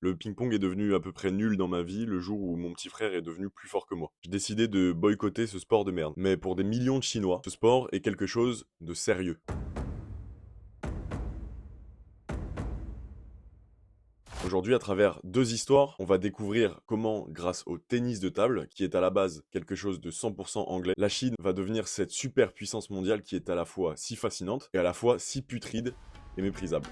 Le ping-pong est devenu à peu près nul dans ma vie le jour où mon petit frère est devenu plus fort que moi. J'ai décidé de boycotter ce sport de merde. Mais pour des millions de Chinois, ce sport est quelque chose de sérieux. Aujourd'hui, à travers deux histoires, on va découvrir comment, grâce au tennis de table, qui est à la base quelque chose de 100% anglais, la Chine va devenir cette super puissance mondiale qui est à la fois si fascinante et à la fois si putride et méprisable.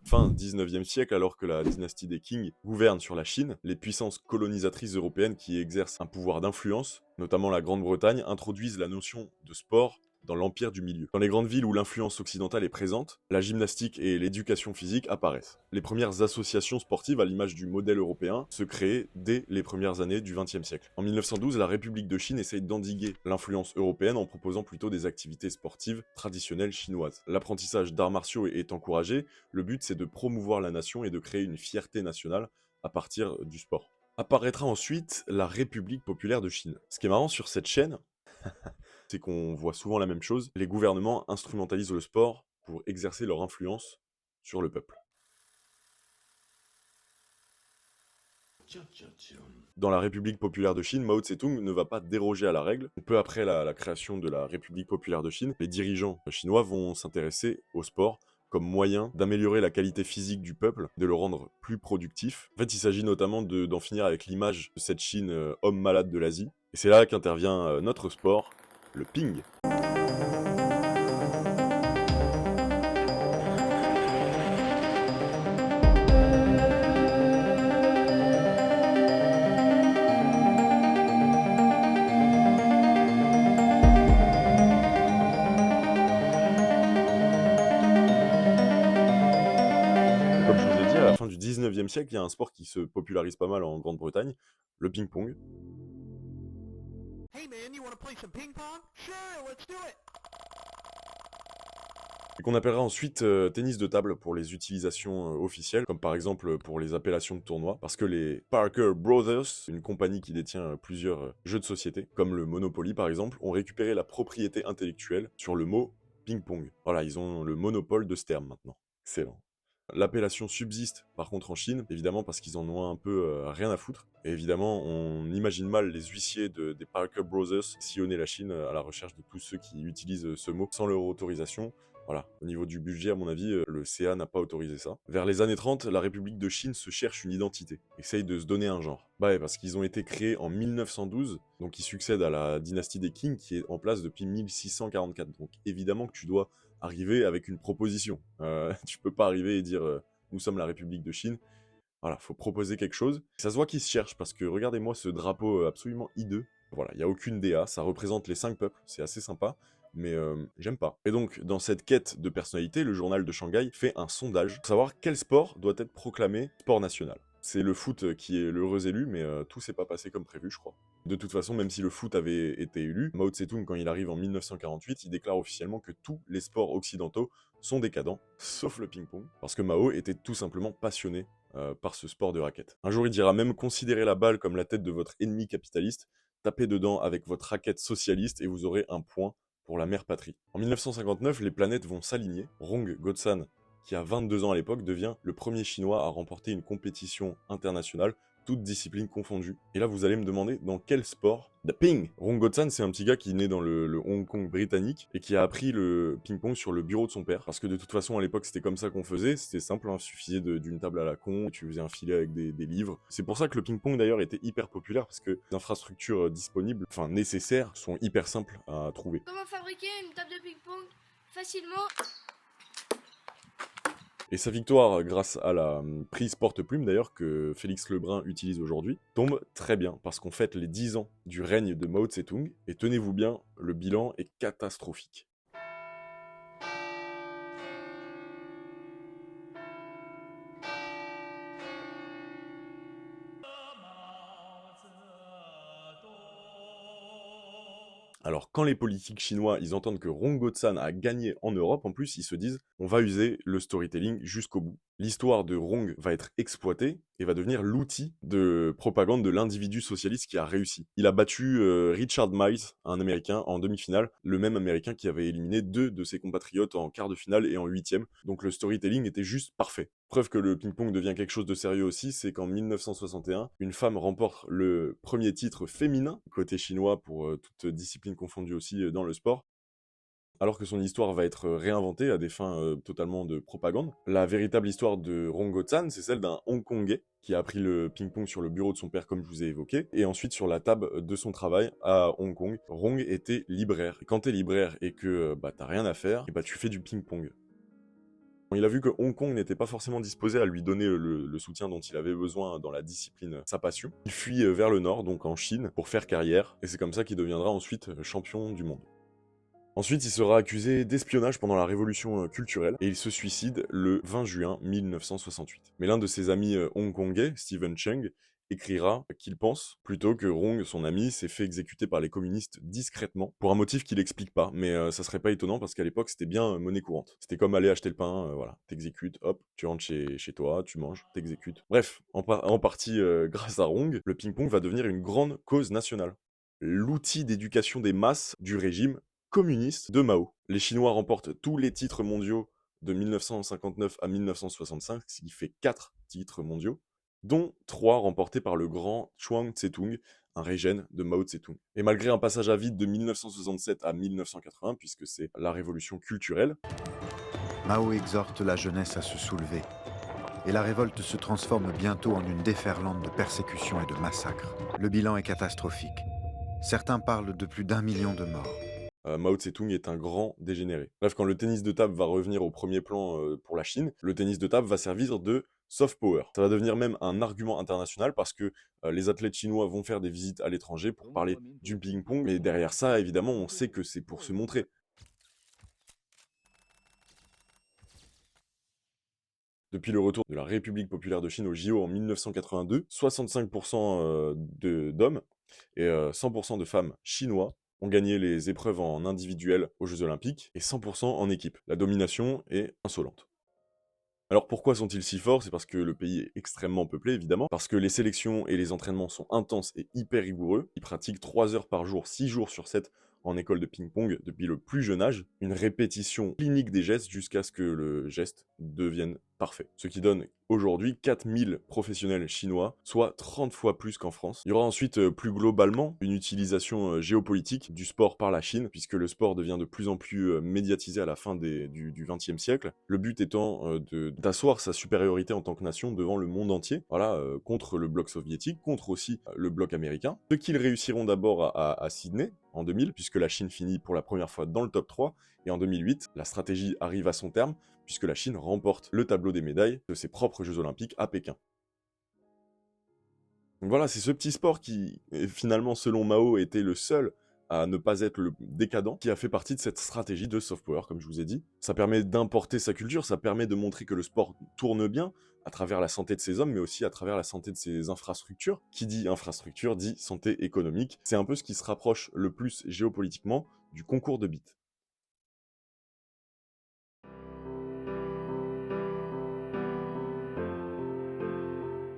Fin 19e siècle, alors que la dynastie des Qing gouverne sur la Chine, les puissances colonisatrices européennes qui exercent un pouvoir d'influence, notamment la Grande-Bretagne, introduisent la notion de sport dans l'empire du milieu. Dans les grandes villes où l'influence occidentale est présente, la gymnastique et l'éducation physique apparaissent. Les premières associations sportives, à l'image du modèle européen, se créent dès les premières années du XXe siècle. En 1912, la République de Chine essaye d'endiguer l'influence européenne en proposant plutôt des activités sportives traditionnelles chinoises. L'apprentissage d'arts martiaux est encouragé, le but c'est de promouvoir la nation et de créer une fierté nationale à partir du sport. Apparaîtra ensuite la République populaire de Chine. Ce qui est marrant sur cette chaîne, c'est qu'on voit souvent la même chose. Les gouvernements instrumentalisent le sport pour exercer leur influence sur le peuple. Dans la République populaire de Chine, Mao Tse-tung ne va pas déroger à la règle. Peu après la création de la République populaire de Chine, les dirigeants chinois vont s'intéresser au sport comme moyen d'améliorer la qualité physique du peuple, de le rendre plus productif. En fait, il s'agit notamment d'en finir avec l'image de cette Chine homme malade de l'Asie. Et c'est là qu'intervient notre sport, le ping. Comme je vous ai dit, à la fin du 19e siècle, il y a un sport qui se popularise pas mal en Grande-Bretagne, le ping-pong. Hey man, you wanna play some ping pong? Sure, let's do it! Et qu'on appellera ensuite tennis de table pour les utilisations officielles, comme par exemple pour les appellations de tournois, parce que les Parker Brothers, une compagnie qui détient plusieurs jeux de société, comme le Monopoly par exemple, ont récupéré la propriété intellectuelle sur le mot ping-pong. Voilà, ils ont le monopole de ce terme maintenant. Excellent. L'appellation subsiste par contre en Chine, évidemment parce qu'ils en ont un peu rien à foutre. Et évidemment, on imagine mal les huissiers des Parker Brothers sillonner la Chine à la recherche de tous ceux qui utilisent ce mot sans leur autorisation. Voilà, au niveau du budget, à mon avis, le CA n'a pas autorisé ça. Vers les années 30, la République de Chine se cherche une identité, essaye de se donner un genre. Bah ouais, parce qu'ils ont été créés en 1912, donc ils succèdent à la dynastie des Qing qui est en place depuis 1644. Donc évidemment que tu dois arriver avec une proposition. Tu peux pas arriver et dire nous sommes la République de Chine. Voilà, faut proposer quelque chose. Ça se voit qu'ils se cherchent parce que regardez-moi ce drapeau absolument hideux. Voilà, il y a aucune DA, ça représente les 5 peuples, c'est assez sympa, mais j'aime pas. Et donc, dans cette quête de personnalité, le journal de Shanghai fait un sondage pour savoir quel sport doit être proclamé sport national. C'est le foot qui est l'heureux élu, mais tout s'est pas passé comme prévu, je crois. De toute façon, même si le foot avait été élu, Mao Tse-tung, quand il arrive en 1948, il déclare officiellement que tous les sports occidentaux sont décadents, sauf le ping-pong, parce que Mao était tout simplement passionné par ce sport de raquette. Un jour, il dira même considérez la balle comme la tête de votre ennemi capitaliste, tapez dedans avec votre raquette socialiste et vous aurez un point pour la mère patrie. En 1959, les planètes vont s'aligner. Rong Gotsan, qui a 22 ans à l'époque, devient le premier chinois à remporter une compétition internationale, toutes disciplines confondues. Et là, vous allez me demander dans quel sport. The ping. Rong Gotsan, c'est un petit gars qui est né dans le Hong Kong britannique et qui a appris le ping-pong sur le bureau de son père. Parce que de toute façon, à l'époque, c'était comme ça qu'on faisait. C'était simple, hein, il suffisait d'une table à la con, tu faisais un filet avec des livres. C'est pour ça que le ping-pong, d'ailleurs, était hyper populaire parce que les infrastructures disponibles, enfin nécessaires, sont hyper simples à trouver. Comment fabriquer une table de ping-pong facilement? Et sa victoire, grâce à la prise porte-plume d'ailleurs, que Félix Lebrun utilise aujourd'hui, tombe très bien, parce qu'on fête les 10 ans du règne de Mao Tse-tung, et tenez-vous bien, le bilan est catastrophique. Alors, quand les politiques chinois, ils entendent que Ronggo-san a gagné en Europe, en plus, ils se disent, on va user le storytelling jusqu'au bout. L'histoire de Rong va être exploitée et va devenir l'outil de propagande de l'individu socialiste qui a réussi. Il a battu Richard Miles, un Américain, en demi-finale, le même Américain qui avait éliminé 2 de ses compatriotes en quart de finale et en huitième. Donc le storytelling était juste parfait. Preuve que le ping-pong devient quelque chose de sérieux aussi, c'est qu'en 1961, une femme remporte le premier titre féminin, côté chinois pour toute discipline confondue aussi dans le sport. Alors que son histoire va être réinventée à des fins totalement de propagande. La véritable histoire de Ronggo-san, c'est celle d'un Hongkongais qui a appris le ping-pong sur le bureau de son père, comme je vous ai évoqué, et ensuite sur la table de son travail à Hong Kong. Rong était libraire. Et quand t'es libraire et que t'as rien à faire, et tu fais du ping-pong. Il a vu que Hong Kong n'était pas forcément disposé à lui donner le soutien dont il avait besoin dans la discipline, sa passion. Il fuit vers le nord, donc en Chine, pour faire carrière, et c'est comme ça qu'il deviendra ensuite champion du monde. Ensuite, il sera accusé d'espionnage pendant la révolution culturelle et il se suicide le 20 juin 1968. Mais l'un de ses amis hongkongais, Stephen Cheng, écrira qu'il pense plutôt que Rong, son ami, s'est fait exécuter par les communistes discrètement, pour un motif qu'il explique pas, mais ça serait pas étonnant parce qu'à l'époque c'était bien monnaie courante. C'était comme aller acheter le pain, voilà, t'exécutes, hop, tu rentres chez toi, tu manges, t'exécutes. Bref, en partie grâce à Rong, le ping-pong va devenir une grande cause nationale. L'outil d'éducation des masses du régime communiste de Mao. Les Chinois remportent tous les titres mondiaux de 1959 à 1965, ce qui fait 4 titres mondiaux, dont 3 remportés par le grand Chuang Tse-tung, un régène de Mao Tse-tung. Et malgré un passage à vide de 1967 à 1980, puisque c'est la révolution culturelle, Mao exhorte la jeunesse à se soulever, et la révolte se transforme bientôt en une déferlante de persécutions et de massacres. Le bilan est catastrophique. Certains parlent de plus d'1 million de morts. Mao Tse-tung est un grand dégénéré. Bref, quand le tennis de table va revenir au premier plan pour la Chine, le tennis de table va servir de soft power. Ça va devenir même un argument international parce que les athlètes chinois vont faire des visites à l'étranger pour parler du ping-pong, mais derrière ça, évidemment, on sait que c'est pour se montrer. Depuis le retour de la République populaire de Chine au JO en 1982, 65% d'hommes et 100% de femmes chinois ont gagné les épreuves en individuel aux Jeux Olympiques et 100% en équipe. La domination est insolente. Alors pourquoi sont-ils si forts? C'est parce que le pays est extrêmement peuplé, évidemment, parce que les sélections et les entraînements sont intenses et hyper rigoureux. Ils pratiquent 3 heures par jour, 6 jours sur 7 en école de ping-pong depuis le plus jeune âge, une répétition clinique des gestes jusqu'à ce que le geste devienne parfait. Ce qui donne aujourd'hui 4000 professionnels chinois, soit 30 fois plus qu'en France. Il y aura ensuite plus globalement une utilisation géopolitique du sport par la Chine, puisque le sport devient de plus en plus médiatisé à la fin du XXe siècle. Le but étant d'asseoir sa supériorité en tant que nation devant le monde entier, voilà, contre le bloc soviétique, contre aussi le bloc américain. Ce qu'ils réussiront d'abord à Sydney, en 2000, puisque la Chine finit pour la première fois dans le top 3, et en 2008, la stratégie arrive à son terme, puisque la Chine remporte le tableau des médailles de ses propres Jeux Olympiques à Pékin. Donc voilà, c'est ce petit sport qui, finalement, selon Mao, était le seul à ne pas être le décadent, qui a fait partie de cette stratégie de soft power, comme je vous ai dit. Ça permet d'importer sa culture, ça permet de montrer que le sport tourne bien, à travers la santé de ses hommes, mais aussi à travers la santé de ses infrastructures. Qui dit infrastructure dit santé économique. C'est un peu ce qui se rapproche le plus géopolitiquement du concours de bits.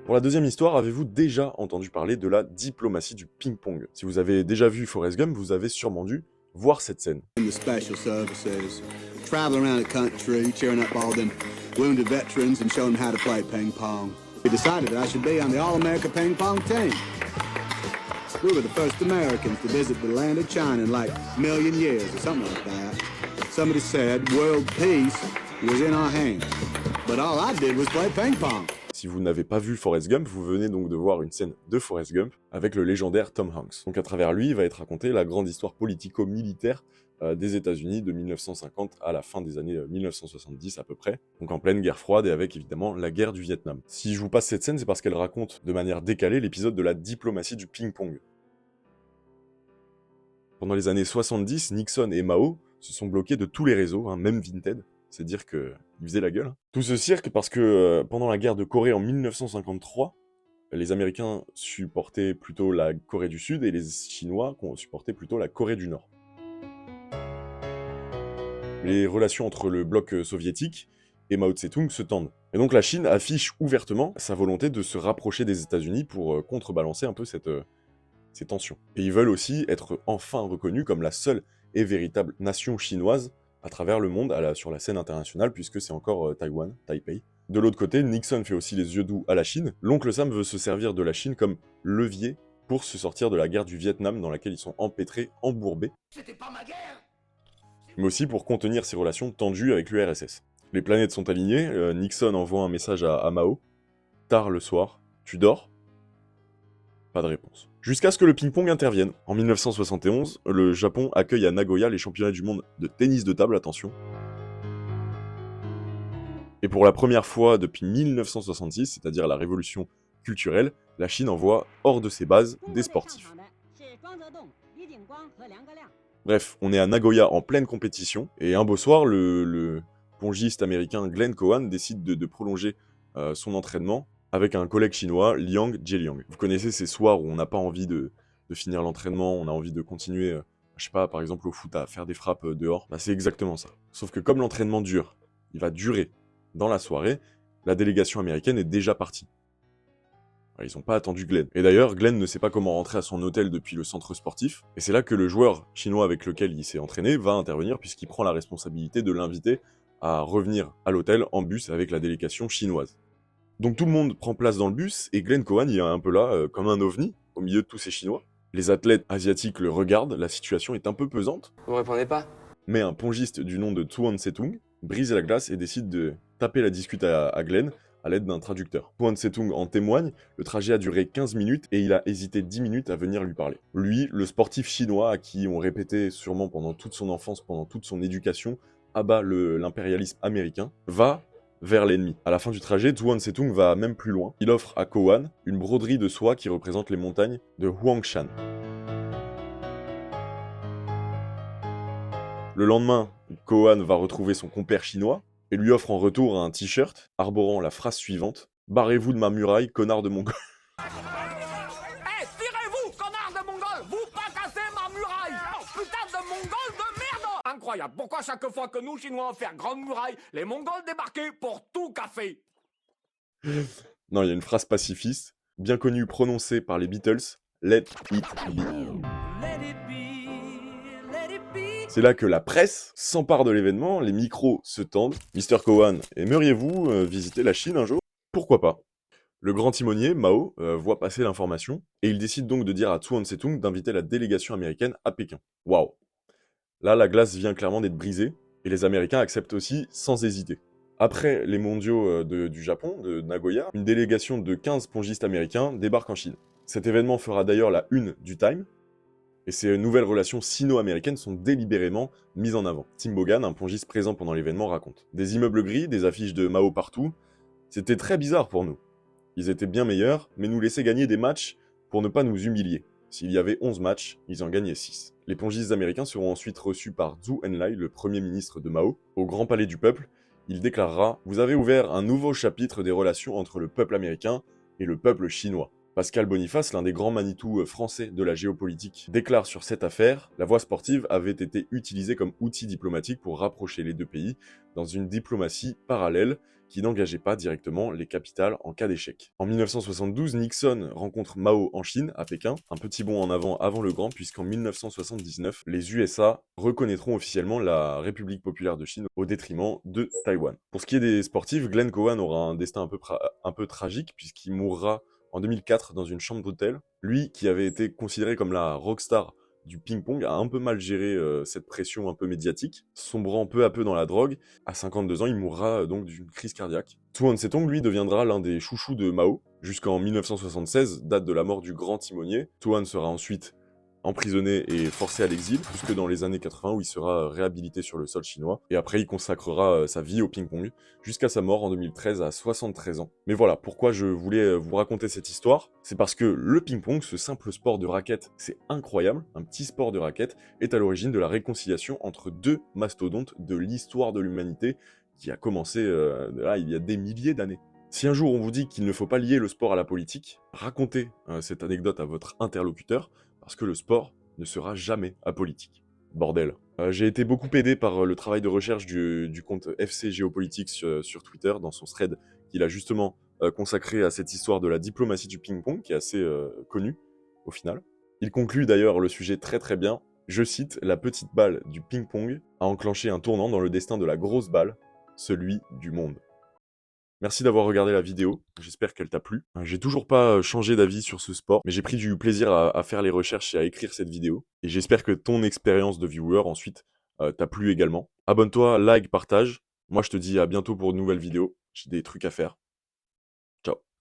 Pour la deuxième histoire, avez-vous déjà entendu parler de la diplomatie du ping-pong? Si vous avez déjà vu Forrest Gump, vous avez sûrement dû voir cette scène. The special services, traveling around the country, cheering up all them wounded veterans and showing them how to play ping pong. We decided that I should be on the All-America ping pong team. We were the first Americans to visit the land of China in like a million years or something like that. Somebody said world peace was in our hands, but all I did was play ping pong. Si vous n'avez pas vu Forrest Gump, vous venez donc de voir une scène de Forrest Gump avec le légendaire Tom Hanks. Donc à travers lui, va être racontée la grande histoire politico-militaire des États-Unis de 1950 à la fin des années 1970 à peu près, donc en pleine guerre froide et avec évidemment la guerre du Vietnam. Si je vous passe cette scène, c'est parce qu'elle raconte de manière décalée l'épisode de la diplomatie du ping-pong. Pendant les années 70, Nixon et Mao se sont bloqués de tous les réseaux, même Vinted. C'est dire qu'ils faisaient la gueule. Tout ce cirque parce que pendant la guerre de Corée en 1953, les Américains supportaient plutôt la Corée du Sud et les Chinois supportaient plutôt la Corée du Nord. Les relations entre le bloc soviétique et Mao Tse-tung se tendent. Et donc la Chine affiche ouvertement sa volonté de se rapprocher des États-Unis pour contrebalancer un peu ces tensions. Et ils veulent aussi être enfin reconnus comme la seule et véritable nation chinoise à travers le monde sur la scène internationale, puisque c'est encore Taïwan, Taipei. De l'autre côté, Nixon fait aussi les yeux doux à la Chine. L'oncle Sam veut se servir de la Chine comme levier pour se sortir de la guerre du Vietnam dans laquelle ils sont empêtrés, embourbés. C'était pas ma guerre. Mais aussi pour contenir ses relations tendues avec l'URSS. Les planètes sont alignées, Nixon envoie un message à Mao. Tard le soir, tu dors ? Pas de réponse. Jusqu'à ce que le ping-pong intervienne. En 1971, le Japon accueille à Nagoya les championnats du monde de tennis de table, attention. Et pour la première fois depuis 1966, c'est-à-dire la révolution culturelle, la Chine envoie hors de ses bases des sportifs. Bref, on est à Nagoya en pleine compétition, et un beau soir, le pongiste américain Glenn Cowan décide de prolonger son entraînement avec un collègue chinois, Liang Jieliang. Vous connaissez ces soirs où on n'a pas envie de finir l'entraînement, on a envie de continuer, je sais pas, par exemple au foot, à faire des frappes dehors. Bah, c'est exactement ça. Sauf que comme l'entraînement dure, il va durer dans la soirée, la délégation américaine est déjà partie. Ils n'ont pas attendu Glenn. Et d'ailleurs, Glenn ne sait pas comment rentrer à son hôtel depuis le centre sportif, et c'est là que le joueur chinois avec lequel il s'est entraîné va intervenir puisqu'il prend la responsabilité de l'inviter à revenir à l'hôtel en bus avec la délégation chinoise. Donc tout le monde prend place dans le bus, et Glenn Cowan il est un peu là, comme un ovni, au milieu de tous ces Chinois. Les athlètes asiatiques le regardent, la situation est un peu pesante. Vous répondez pas? Mais un pongiste du nom de Tuan Setung brise la glace et décide de taper la discute à Glenn à l'aide d'un traducteur. Tuan Setung en témoigne, le trajet a duré 15 minutes et il a hésité 10 minutes à venir lui parler. Lui, le sportif chinois à qui on répétait sûrement pendant toute son enfance, pendant toute son éducation, abat l'impérialisme américain, va vers l'ennemi. À la fin du trajet, Tuan Setung va même plus loin. Il offre à Cowan une broderie de soie qui représente les montagnes de Huangshan. Le lendemain, Cowan va retrouver son compère chinois et lui offre en retour un t-shirt arborant la phrase suivante: « Barrez-vous de ma muraille, connard de Mongol !» Hé, tirez-vous, connard de Mongol! Vous pas cassez ma muraille! Oh, putain de Mongol de merde! Incroyable, pourquoi chaque fois que nous, Chinois, faire grande muraille, les Mongols débarquaient pour tout café? Non, il y a une phrase pacifiste, bien connue prononcée par les Beatles, « Let it be ». C'est là que la presse s'empare de l'événement, les micros se tendent. Mr. Cowan, aimeriez-vous visiter la Chine un jour? Pourquoi pas? Le grand timonier, Mao, voit passer l'information, et il décide donc de dire à Tuan Setung d'inviter la délégation américaine à Pékin. Waouh! Là, la glace vient clairement d'être brisée, et les Américains acceptent aussi sans hésiter. Après les mondiaux du Japon, de Nagoya, une délégation de 15 pongistes américains débarque en Chine. Cet événement fera d'ailleurs la une du Time, et ces nouvelles relations sino-américaines sont délibérément mises en avant. Tim Bogan, un pongiste présent pendant l'événement, raconte. Des immeubles gris, des affiches de Mao partout, c'était très bizarre pour nous. Ils étaient bien meilleurs, mais nous laissaient gagner des matchs pour ne pas nous humilier. S'il y avait 11 matchs, ils en gagnaient 6. Les pongistes américains seront ensuite reçus par Zhou Enlai, le premier ministre de Mao, au Grand Palais du Peuple. Il déclarera « Vous avez ouvert un nouveau chapitre des relations entre le peuple américain et le peuple chinois ». Pascal Boniface, l'un des grands Manitou français de la géopolitique, déclare sur cette affaire « La voie sportive avait été utilisée comme outil diplomatique pour rapprocher les deux pays dans une diplomatie parallèle qui n'engageait pas directement les capitales en cas d'échec. » En 1972, Nixon rencontre Mao en Chine, à Pékin, un petit bond en avant le grand, puisqu'en 1979, les USA reconnaîtront officiellement la République populaire de Chine au détriment de Taïwan. Pour ce qui est des sportifs, Glenn Cowan aura un destin un peu tragique, puisqu'il mourra en 2004 dans une chambre d'hôtel. Lui, qui avait été considéré comme la rockstar du ping-pong, a un peu mal géré cette pression un peu médiatique, sombrant peu à peu dans la drogue. À 52 ans, il mourra donc d'une crise cardiaque. Tuan Setong, lui, deviendra l'un des chouchous de Mao, jusqu'en 1976, date de la mort du grand timonier. Tuan sera ensuite emprisonné et forcé à l'exil, jusque dans les années 80 où il sera réhabilité sur le sol chinois, et après il consacrera sa vie au ping-pong, jusqu'à sa mort en 2013 à 73 ans. Mais voilà, pourquoi je voulais vous raconter cette histoire, c'est parce que le ping-pong, ce simple sport de raquette, c'est incroyable, un petit sport de raquette, est à l'origine de la réconciliation entre deux mastodontes de l'histoire de l'humanité, qui a commencé là, il y a des milliers d'années. Si un jour on vous dit qu'il ne faut pas lier le sport à la politique, racontez cette anecdote à votre interlocuteur, parce que le sport ne sera jamais apolitique. Bordel. J'ai été beaucoup aidé par le travail de recherche du compte FC Géopolitics sur Twitter, dans son thread qu'il a justement consacré à cette histoire de la diplomatie du ping-pong, qui est assez connue au final. Il conclut d'ailleurs le sujet très très bien. Je cite, la petite balle du ping-pong a enclenché un tournant dans le destin de la grosse balle, celui du monde. Merci d'avoir regardé la vidéo, j'espère qu'elle t'a plu. J'ai toujours pas changé d'avis sur ce sport, mais j'ai pris du plaisir à faire les recherches et à écrire cette vidéo. Et j'espère que ton expérience de viewer ensuite t'a plu également. Abonne-toi, like, partage. Moi je te dis à bientôt pour de nouvelles vidéos, j'ai des trucs à faire.